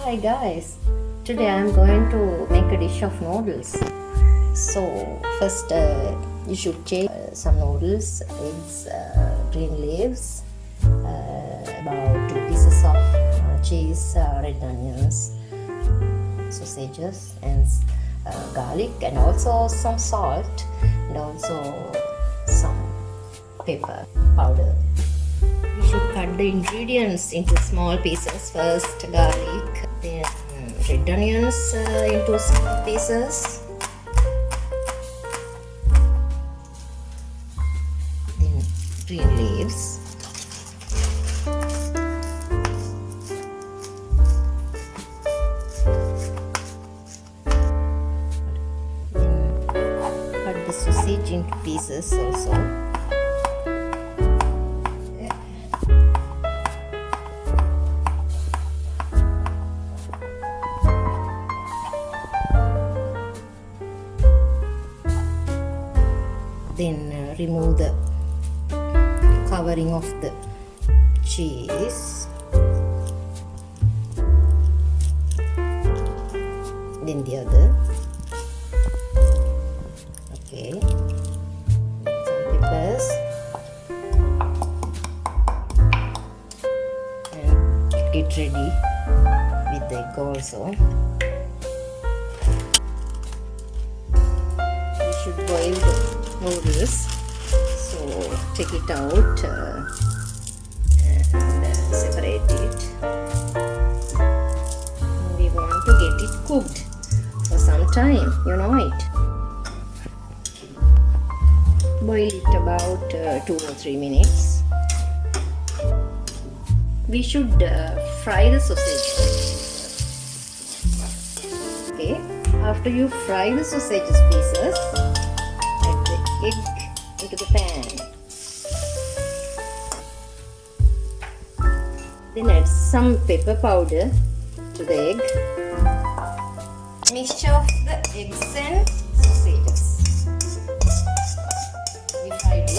Hi guys, today I am going to make a dish of noodles. So first you should take some noodles, eggs, green leaves, about 2 pieces of cheese, red onions, sausages and garlic, and also some salt and also some pepper powder. You should cut the ingredients into small pieces. First garlic, then red onions into small pieces, then green leaves, then cut the sausage into pieces also. Then remove the covering of the cheese. Then the other. Okay. Some peppers. And get ready with the egg also. You should boil the noodles, so take it out and separate it. We want to get it cooked for some time, you know it. Boil it about 2 or 3 minutes. We should fry the sausage. Okay, after you fry the sausages pieces, egg into the pan. Then add some pepper powder to the egg. Mixture of the eggs and sausages. We fried it.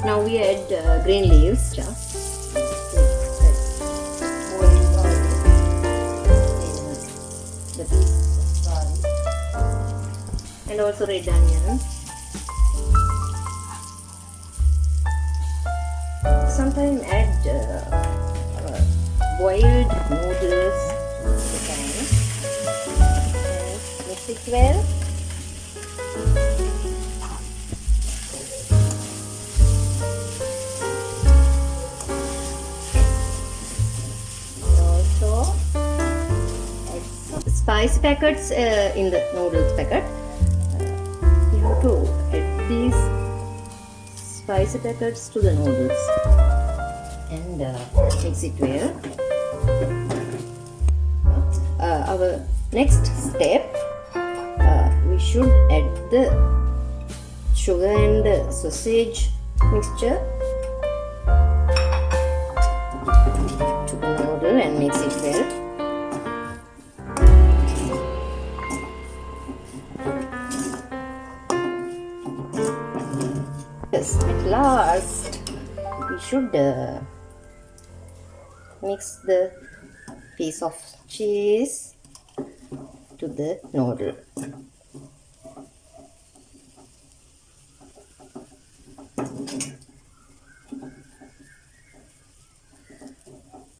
Now we add green leaves. And also red onion. Sometimes add boiled noodles to the pan and mix it well. And also add some spice packets in the noodles packet. To add these spicy packets to the noodles and mix it well. Our next step, we should add the sugar and the sausage mixture to the noodle and mix it well. Yes, at last we should mix the piece of cheese to the noodle.